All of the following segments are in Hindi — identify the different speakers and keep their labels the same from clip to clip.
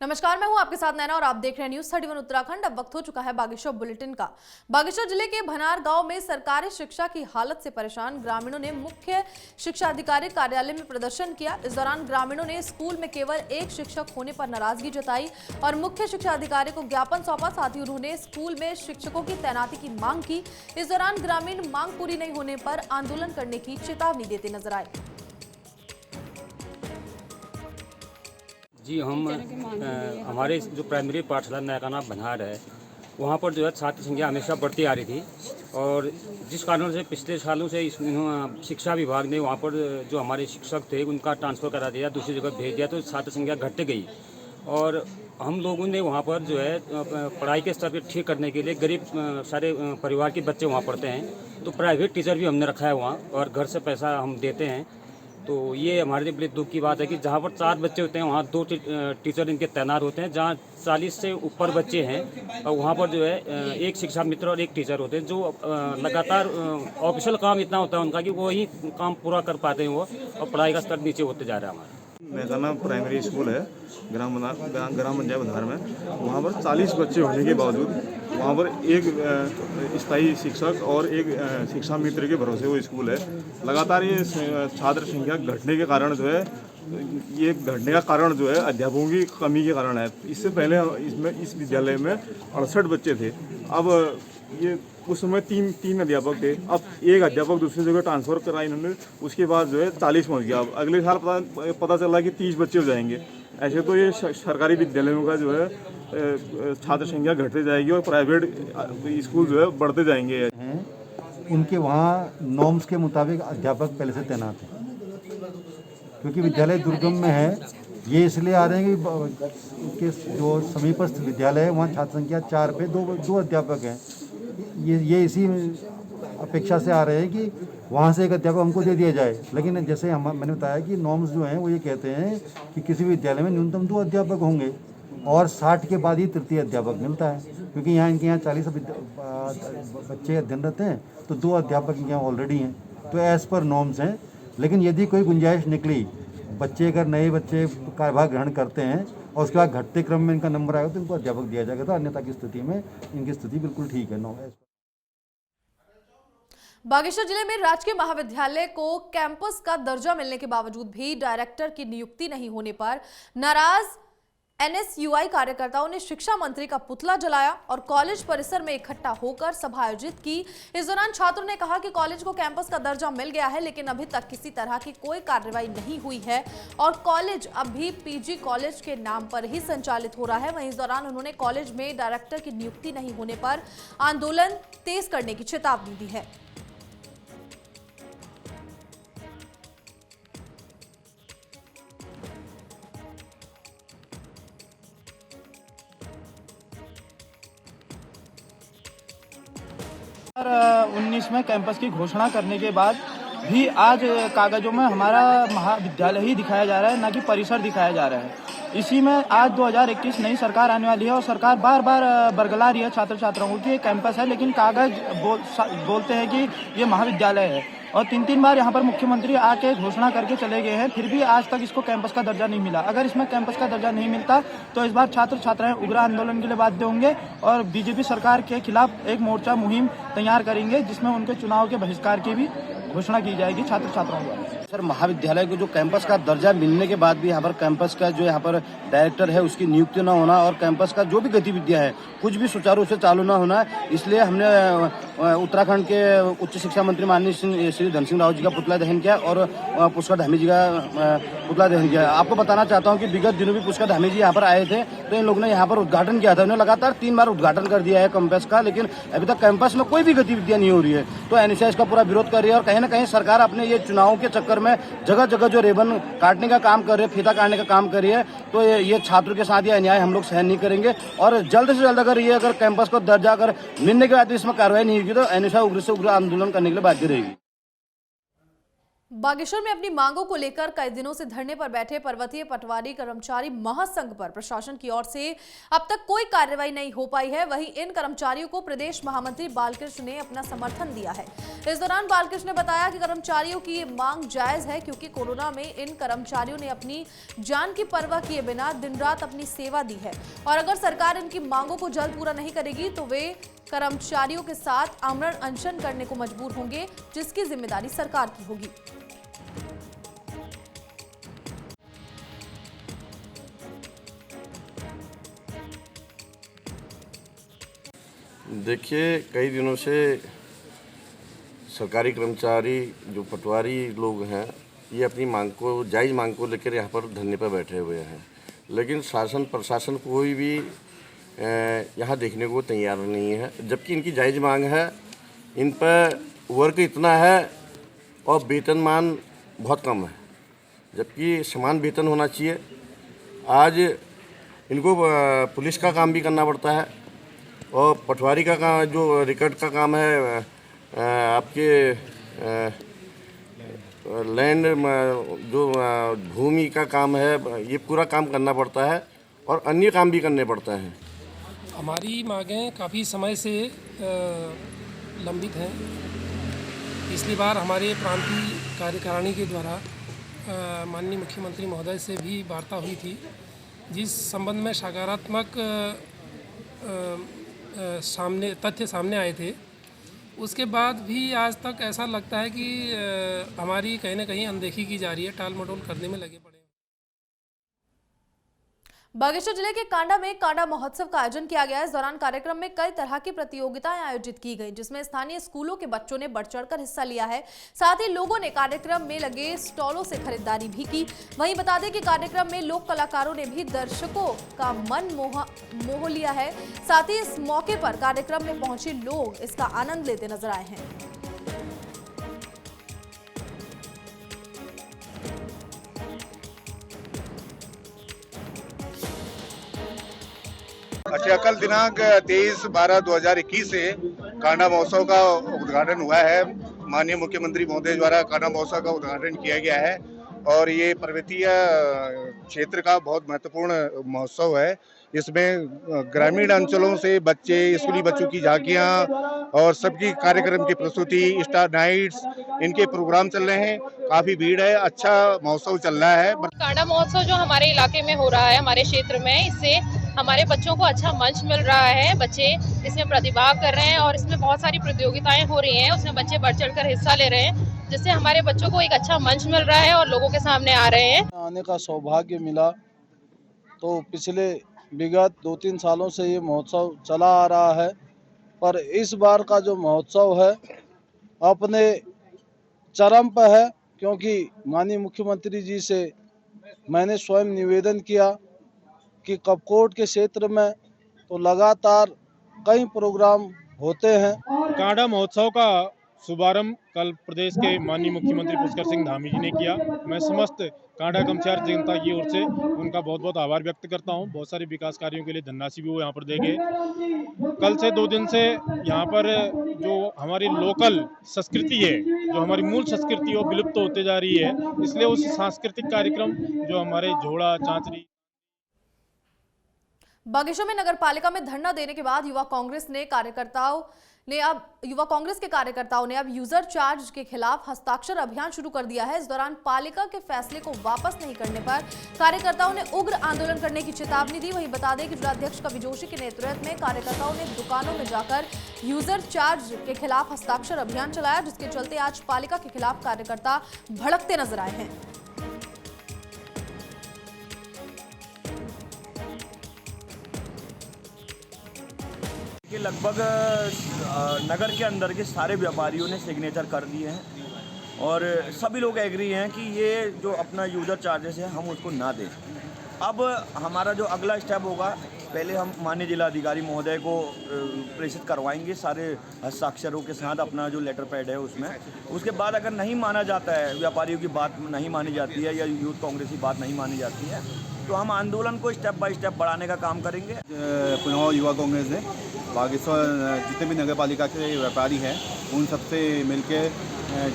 Speaker 1: नमस्कार, मैं हूं आपके साथ नैना और आप देख रहे हैं न्यूज 31 उत्तराखंड। अब वक्त हो चुका है बागेश्वर बुलेटिन का। बागेश्वर जिले के भनार गांव में सरकारी शिक्षा की हालत से परेशान ग्रामीणों ने मुख्य शिक्षा अधिकारी कार्यालय में प्रदर्शन किया। इस दौरान ग्रामीणों ने स्कूल में केवल एक शिक्षक होने पर नाराजगी जताई और मुख्य शिक्षा अधिकारी को ज्ञापन सौंपा। साथ ही उन्होंने स्कूल में शिक्षकों की तैनाती की मांग की। इस दौरान ग्रामीण मांग पूरी नहीं होने पर आंदोलन करने की चेतावनी देते नजर आए।
Speaker 2: जी, हम हमारे जो प्राइमरी पाठशाला नैकाना भनार है, वहाँ पर जो है छात्र संख्या हमेशा बढ़ती आ रही थी और जिस कारण से पिछले सालों से शिक्षा विभाग ने वहाँ पर जो हमारे शिक्षक थे उनका ट्रांसफ़र करा दिया, दूसरी जगह भेज दिया, तो छात्र संख्या घटते गई। और हम लोगों ने वहाँ पर जो है पढ़ाई के स्तर पर ठीक करने के लिए गरीब सारे परिवार के बच्चे वहाँ पढ़ते हैं, तो प्राइवेट टीचर भी हमने रखा है वहाँ और घर से पैसा हम देते हैं। तो ये हमारे लिए बड़ी दुख की बात है कि जहाँ पर 4 बच्चे होते हैं वहाँ 2 टीचर इनके तैनात होते हैं। जहाँ 40 से ऊपर बच्चे हैं और वहाँ पर जो है एक शिक्षा मित्र और एक टीचर होते हैं, जो लगातार ऑफिशियल काम इतना होता है उनका कि वो ही काम पूरा कर पाते हैं वो, और पढ़ाई का स्तर नीचे होते जा रहा है हमारा।
Speaker 3: नैकाना प्राइमरी स्कूल है ग्राम पंचायत भनार में। वहाँ पर 40 बच्चे होने के बावजूद वहाँ पर एक स्थायी शिक्षक और एक शिक्षा मित्र के भरोसे वो स्कूल है। लगातार ये छात्र संख्या घटने के कारण जो है, ये घटने का कारण जो है अध्यापकों की कमी के कारण है। इससे पहले इस विद्यालय में 68 बच्चे थे। अब ये उस समय तीन अध्यापक थे, अब एक अध्यापक दूसरी जगह ट्रांसफ़र करा इन्होंने, उसके बाद जो है 40 पहुँच गया। अब अगले साल पता चला कि 30 बच्चे हो जाएंगे। ऐसे तो ये सरकारी विद्यालयों का जो है छात्र संख्या घटते जाएगी और प्राइवेट स्कूल जो है बढ़ते जाएंगे।
Speaker 4: उनके वहाँ नॉर्म्स के मुताबिक अध्यापक पहले से तैनात हैं, क्योंकि विद्यालय दुर्गम में है। ये इसलिए आ रहे हैं कि जो समीपस्थ विद्यालय है वहाँ छात्र संख्या 4 पे दो अध्यापक हैं। ये इसी अपेक्षा से आ रहे हैं कि वहाँ से एक अध्यापक हमको दे दिया जाए। लेकिन जैसे मैंने बताया कि नॉर्म्स जो हैं वो ये कहते हैं कि किसी विद्यालय में न्यूनतम 2 अध्यापक होंगे और 60 के बाद ही तृतीय अध्यापक मिलता है, क्योंकि इनके यहाँ 40 बच्चे अध्ययनरत हैं, तो 2 अध्यापक इनके यहाँ ऑलरेडी हैं, तो एज़ पर नॉर्म्स हैं। लेकिन यदि कोई गुंजाइश निकली, बच्चे अगर नए बच्चे कार्यभार ग्रहण करते हैं और उसके बाद घटते क्रम में इनका नंबर आएगा तो इनको अध्यापक दिया जाएगा। तो अन्यथा की स्थिति में इनकी स्थिति बिल्कुल ठीक है।
Speaker 1: बागेश्वर जिले में राजकीय महाविद्यालय को कैंपस का दर्जा मिलने के बावजूद भी डायरेक्टर की नियुक्ति नहीं होने पर नाराज एनएसयूआई कार्यकर्ताओं ने शिक्षा मंत्री का पुतला जलाया और कॉलेज परिसर में इकट्ठा होकर सभा आयोजित की। इस दौरान छात्रों ने कहा कि कॉलेज को कैंपस का दर्जा मिल गया है, लेकिन अभी तक किसी तरह की कोई कार्रवाई नहीं हुई है और कॉलेज अभी पीजी कॉलेज के नाम पर ही संचालित हो रहा है। वहीं इस दौरान उन्होंने कॉलेज में डायरेक्टर की नियुक्ति नहीं होने पर आंदोलन तेज करने की चेतावनी दी है।
Speaker 5: और 19 में कैंपस की घोषणा करने के बाद भी आज कागजों में हमारा महाविद्यालय ही दिखाया जा रहा है, ना कि परिसर दिखाया जा रहा है। इसी में आज 2021 नई सरकार आने वाली है और सरकार बार बार बरगला रही है छात्र छात्राओं को कि ये कैंपस है, लेकिन कागज बोलते हैं कि ये महाविद्यालय है। और 3 बार यहाँ पर मुख्यमंत्री आके घोषणा करके चले गए हैं, फिर भी आज तक इसको कैंपस का दर्जा नहीं मिला। अगर इसमें कैंपस का दर्जा नहीं मिलता तो इस बार छात्र छात्राएं उग्र आंदोलन के लिए बाध्य होंगे और बीजेपी सरकार के खिलाफ एक मोर्चा मुहिम तैयार करेंगे, जिसमें उनके चुनाव के बहिष्कार की भी घोषणा की जाएगी छात्र छात्राओं द्वारा।
Speaker 6: सर, महाविद्यालय को जो कैंपस का दर्जा मिलने के बाद भी यहाँ पर कैंपस का जो यहाँ पर डायरेक्टर है उसकी नियुक्ति न होना और कैंपस का जो भी गतिविधियां है कुछ भी सुचारू रूप से चालू न होना, इसलिए हमने उत्तराखंड के उच्च शिक्षा मंत्री माननीय श्री धन सिंह रावत जी का पुतला दहन किया और पुष्कर धामी जी का पुतला दहन किया। आपको बताना चाहता हूँ कि विगत दिनों भी पुष्कर धामी जी यहाँ पर आए थे, तो इन लोगों ने यहाँ पर उद्घाटन किया था। उन्होंने लगातार 3 बार उद्घाटन कर दिया है कैंपस का, लेकिन अभी तक कैंपस में कोई भी गतिविधियां नहीं हो रही है। तो एनएसयूआई इसका पूरा विरोध कर रही है और कहीं ना कहीं सरकार अपने ये चुनावों के चक्कर में जगह जगह जो रेबन काटने का काम कर रही है, फीता काटने का काम कर रही है। तो ये छात्रों के साथ ये अन्याय हम लोग सहन नहीं करेंगे और जल्द से जल्द अगर कैंपस को दर्जा अगर मिलने के बाद इसमें कार्रवाई नहीं होगी तो एनएसयूआई उग्र से उग्र आंदोलन करने के लिए बाध्य रहेगी।
Speaker 1: बागेश्वर में अपनी मांगों को लेकर कई दिनों से धरने पर बैठे पर्वतीय पटवारी कर्मचारी महासंघ पर प्रशासन की ओर से अब तक कोई कार्रवाई नहीं हो पाई है। वहीं इन कर्मचारियों को प्रदेश महामंत्री बालकृष्ण ने अपना समर्थन दिया है। इस दौरान बालकृष्ण ने बताया कि कर्मचारियों की ये मांग जायज है, क्योंकि कोरोना में इन कर्मचारियों ने अपनी जान की परवाह किए बिना दिन रात अपनी सेवा दी है, और अगर सरकार इनकी मांगों को जल्द पूरा नहीं करेगी तो वे कर्मचारियों के साथ आमरण अनशन करने को मजबूर होंगे, जिसकी जिम्मेदारी सरकार की होगी।
Speaker 7: देखिए, कई दिनों से सरकारी कर्मचारी जो पटवारी लोग हैं, ये अपनी मांग को, जायज़ मांग को लेकर यहाँ पर धरने पर बैठे हुए हैं, लेकिन शासन प्रशासन कोई भी यहाँ देखने को तैयार नहीं है। जबकि इनकी जायज़ मांग है, इन पर वर्क इतना है और वेतनमान बहुत कम है, जबकि समान वेतन होना चाहिए। आज इनको पुलिस का काम भी करना पड़ता है और पटवारी का काम, जो रिकॉर्ड का काम है, आपके लैंड जो भूमि का काम है, ये पूरा काम करना पड़ता है और अन्य काम भी करने पड़ता है।
Speaker 8: हमारी मांगें काफ़ी समय से लंबित हैं। पिछली बार हमारे प्रांतीय कार्यकारिणी के द्वारा माननीय मुख्यमंत्री महोदय से भी वार्ता हुई थी, जिस संबंध में सकारात्मक तथ्य सामने आए थे। उसके बाद भी आज तक ऐसा लगता है कि हमारी कहीं ना कहीं अनदेखी की जा रही है, टाल मटोल करने में लगे पड़े।
Speaker 1: बागेश्वर जिले के कांडा में कांडा महोत्सव का आयोजन किया गया। इस दौरान कार्यक्रम में कई तरह की प्रतियोगिताएं आयोजित की गई, जिसमें स्थानीय स्कूलों के बच्चों ने बढ़ चढ़कर हिस्सा लिया है। साथ ही लोगों ने कार्यक्रम में लगे स्टॉलों से खरीदारी भी की। वहीं बता दें कि कार्यक्रम में लोक कलाकारों ने भी दर्शकों का मन मोह लिया है। साथ ही इस मौके पर कार्यक्रम में पहुंचे लोग इसका आनंद लेते नजर आए हैं।
Speaker 9: अच्छा, कल दिनांक 23/12/2021 से कांडा महोत्सव का उद्घाटन हुआ है। माननीय मुख्यमंत्री महोदय द्वारा कांडा महोत्सव का उद्घाटन किया गया है और ये पर्वतीय क्षेत्र का बहुत महत्वपूर्ण महोत्सव है। इसमें ग्रामीण अंचलों से बच्चे, स्कूली बच्चों की झांकियां और सबकी कार्यक्रम की प्रस्तुति, स्टार नाइट्स, इनके प्रोग्राम चल रहे हैं। काफी भीड़ है, अच्छा महोत्सव चल रहा है।
Speaker 10: कांडा महोत्सव जो हमारे इलाके में हो रहा है, हमारे क्षेत्र में, इससे हमारे बच्चों को अच्छा मंच मिल रहा है। बच्चे इसमें प्रतिभाग कर रहे हैं और इसमें बहुत सारी प्रतियोगिताएं हो रही हैं, उसमें बच्चे बढ़ चढ़कर हिस्सा ले रहे हैं, जिससे हमारे बच्चों को एक अच्छा मंच मिल रहा है और लोगों के सामने आ रहे हैं।
Speaker 5: आने का सौभाग्य मिला। तो पिछले विगत 2-3 सालों से ये महोत्सव चला आ रहा है, पर इस बार का जो महोत्सव है अपने चरम पर है, क्योंकि माननीय मुख्यमंत्री जी से मैंने स्वयं निवेदन किया कि कपकोट के क्षेत्र में तो लगातार कई प्रोग्राम होते हैं।
Speaker 11: कांडा महोत्सव का शुभारंभ कल प्रदेश के माननीय मुख्यमंत्री पुष्कर सिंह धामी जी ने किया। मैं समस्त कांडा कर्मचारी जनता की ओर से उनका बहुत बहुत आभार व्यक्त करता हूं। बहुत सारे विकास कार्यों के लिए धनराशि भी वो यहाँ पर दे गए। कल से 2 दिन से यहाँ पर जो हमारी लोकल संस्कृति है, जो हमारी मूल संस्कृति वो विलुप्त होते जा रही है, इसलिए उस सांस्कृतिक कार्यक्रम जो हमारे झोड़ा चांचरी।
Speaker 1: बागेश्वर में नगर पालिका में धरना देने के बाद युवा कांग्रेस के कार्यकर्ताओं ने अब यूजर चार्ज के खिलाफ हस्ताक्षर अभियान शुरू कर दिया है। इस दौरान पालिका के फैसले को वापस नहीं करने पर कार्यकर्ताओं ने उग्र आंदोलन करने की चेतावनी दी। वहीं बता दें कि जिलाध्यक्ष कवि जोशी के नेतृत्व में कार्यकर्ताओं ने दुकानों में जाकर यूजर चार्ज के खिलाफ हस्ताक्षर अभियान चलाया, जिसके चलते आज पालिका के खिलाफ कार्यकर्ता भड़कते नजर आए हैं।
Speaker 12: कि लगभग नगर के अंदर के सारे व्यापारियों ने सिग्नेचर कर दिए हैं और सभी लोग एग्री हैं कि ये जो अपना यूज़र चार्जेस है हम उसको ना दें। अब हमारा जो अगला स्टेप होगा, पहले हम माननीय जिलाधिकारी महोदय को प्रेषित करवाएंगे सारे हस्ताक्षरों के साथ अपना जो लेटर पैड है उसमें। उसके बाद अगर नहीं माना जाता है, व्यापारियों की बात नहीं मानी जाती है या यूथ कांग्रेस की बात नहीं मानी जाती है, तो हम आंदोलन को स्टेप बाय स्टेप बढ़ाने का काम करेंगे।
Speaker 3: पुनः युवा कांग्रेस ने बागेश्वर जितने भी नगर पालिका के व्यापारी हैं उन सबसे मिलकर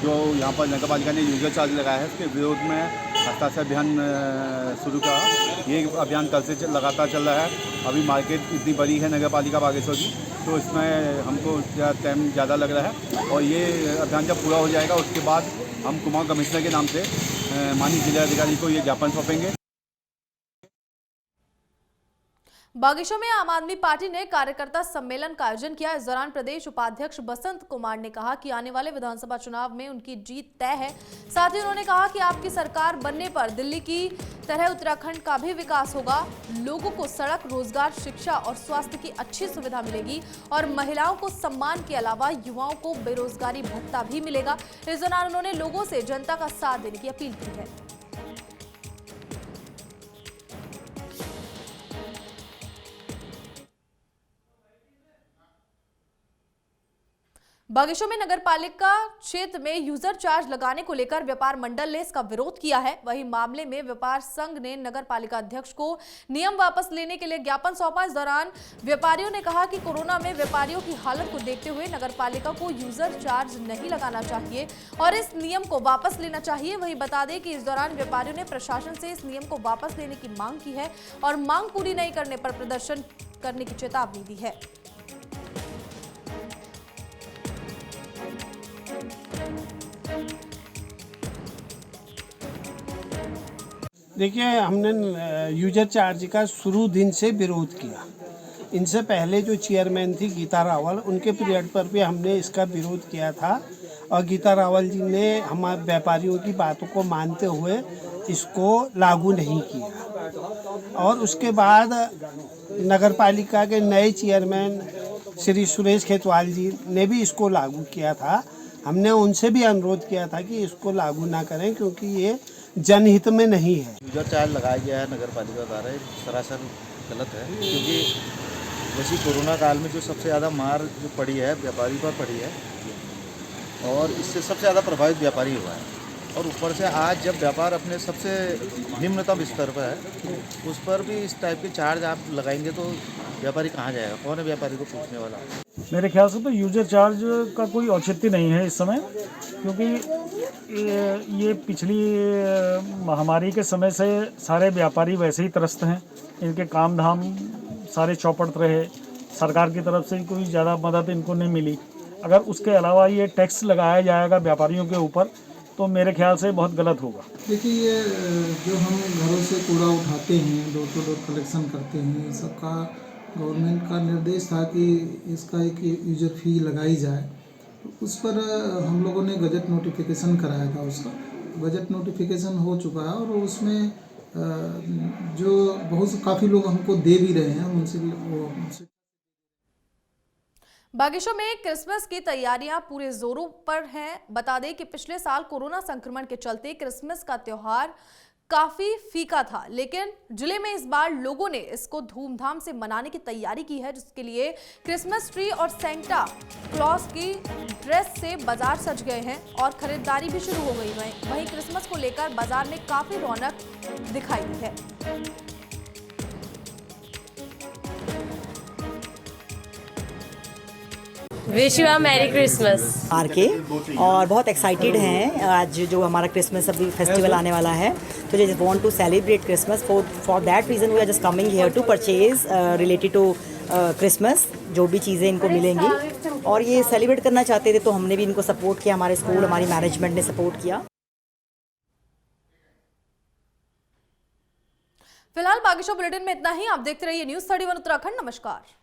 Speaker 3: जो यहाँ पर नगर पालिका ने यूजर चार्ज लगाया है उसके विरोध में हस्ताक्षर अभियान शुरू किया। ये अभियान कल से लगातार चल रहा है। अभी मार्केट इतनी बड़ी है नगर पालिका बागेश्वर की, तो इसमें हमको टाइम ज़्यादा लग रहा है और ये अभियान जब पूरा हो जाएगा उसके बाद हम कुमाऊं कमिश्नर के नाम से माननीय जिलाधिकारी को ये ज्ञापन सौंपेंगे।
Speaker 1: बागेश्वर में आम आदमी पार्टी ने कार्यकर्ता सम्मेलन का आयोजन किया। इस दौरान प्रदेश उपाध्यक्ष बसंत कुमार ने कहा कि आने वाले विधानसभा चुनाव में उनकी जीत तय है। साथ ही उन्होंने कहा कि आपकी सरकार बनने पर दिल्ली की तरह उत्तराखंड का भी विकास होगा। लोगों को सड़क, रोजगार, शिक्षा और स्वास्थ्य की अच्छी सुविधा मिलेगी और महिलाओं को सम्मान के अलावा युवाओं को बेरोजगारी भत्ता भी मिलेगा। इस दौरान उन्होंने लोगों से जनता का साथ देने की अपील की है। बागेश्वर में नगरपालिका क्षेत्र में यूजर चार्ज लगाने को लेकर व्यापार मंडल ने इसका विरोध किया है। वहीं मामले में व्यापार संघ ने नगरपालिका अध्यक्ष को नियम वापस लेने के लिए ज्ञापन सौंपा। इस दौरान व्यापारियों ने कहा कि कोरोना में व्यापारियों की हालत को देखते हुए नगरपालिका को यूजर चार्ज नहीं लगाना चाहिए और इस नियम को वापस लेना चाहिए। वहीं बता दें कि इस दौरान व्यापारियों ने प्रशासन से इस नियम को वापस लेने की मांग की है और मांग पूरी नहीं करने पर प्रदर्शन करने की चेतावनी दी है।
Speaker 13: देखिए, हमने यूजर चार्ज का शुरू दिन से विरोध किया। इनसे पहले जो चेयरमैन थी गीता रावल, उनके पीरियड पर भी हमने इसका विरोध किया था और गीता रावल जी ने हमारे व्यापारियों की बातों को मानते हुए इसको लागू नहीं किया। और उसके बाद नगरपालिका के नए चेयरमैन श्री सुरेश खेतवाल जी ने भी इसको लागू किया था। हमने उनसे भी अनुरोध किया था कि इसको लागू ना करें क्योंकि ये जनहित में नहीं है।
Speaker 6: यूजर चार्ज लगाया गया है नगर पालिका द्वारा, सरासर गलत है क्योंकि वैसे कोरोना काल में जो सबसे ज़्यादा मार जो पड़ी है व्यापारी पर पड़ी है और इससे सबसे ज़्यादा प्रभावित व्यापारी हुआ है। और ऊपर से आज जब व्यापार अपने सबसे निम्नतम स्तर पर है उस पर भी इस टाइप के चार्ज आप लगाएंगे तो व्यापारी कहाँ जाएगा? कौन है व्यापारी को पूछने वाला?
Speaker 14: मेरे ख्याल से तो यूजर चार्ज का कोई औचित्य नहीं है इस समय, क्योंकि ये पिछली महामारी के समय से सारे व्यापारी वैसे ही त्रस्त हैं। इनके काम धाम सारे चौपट रहे, सरकार की तरफ से कोई ज़्यादा मदद इनको नहीं मिली। अगर उसके अलावा ये टैक्स लगाया जाएगा व्यापारियों के ऊपर तो मेरे ख्याल से बहुत गलत होगा।
Speaker 15: देखिए, ये जो हम घरों से कूड़ा उठाते हैं, डोर टू डोर कलेक्शन करते हैं, इन सब का गवर्नमेंट का निर्देश था कि इसका एक यूजर फी लगाई जाए। तो उस पर हम लोगों ने गजट नोटिफिकेशन कराया था। उसका गजट नोटिफिकेशन हो चुका है और उसमें जो काफ़ी लोग हमको दे भी रहे हैं उनसे।
Speaker 1: बागेश्वर में क्रिसमस की तैयारियां पूरे जोरों पर हैं। बता दें कि पिछले साल कोरोना संक्रमण के चलते क्रिसमस का त्योहार काफी फीका था, लेकिन जिले में इस बार लोगों ने इसको धूमधाम से मनाने की तैयारी की है, जिसके लिए क्रिसमस ट्री और सेंटा क्लॉज की ड्रेस से बाजार सज गए हैं और खरीदारी भी शुरू हो गई है। वहीं क्रिसमस को लेकर बाजार में काफी रौनक दिखाई दी है।
Speaker 16: Wish you a merry Christmas
Speaker 17: R K और बहुत एक्साइटेड हैं आज जो हमारा क्रिसमस अभी फेस्टिवल आने वाला है, तो just want to celebrate Christmas. For that reason we are just coming here to purchase related to Christmas, जो भी चीज़ें इनको मिलेंगी और ये सेलिब्रेट करना चाहते थे तो हमने भी इनको सपोर्ट किया, हमारे स्कूल हमारी मैनेजमेंट ने सपोर्ट किया।
Speaker 1: फिलहाल बागेश्वर बुलेटिन में इतना ही। आप देखते रहिए न्यूज़ 31 उत्तराखंड। नमस्कार।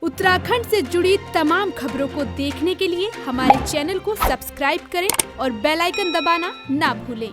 Speaker 18: उत्तराखंड से जुड़ी तमाम खबरों को देखने के लिए हमारे चैनल को सब्सक्राइब करें और बेल आइकन दबाना ना भूलें।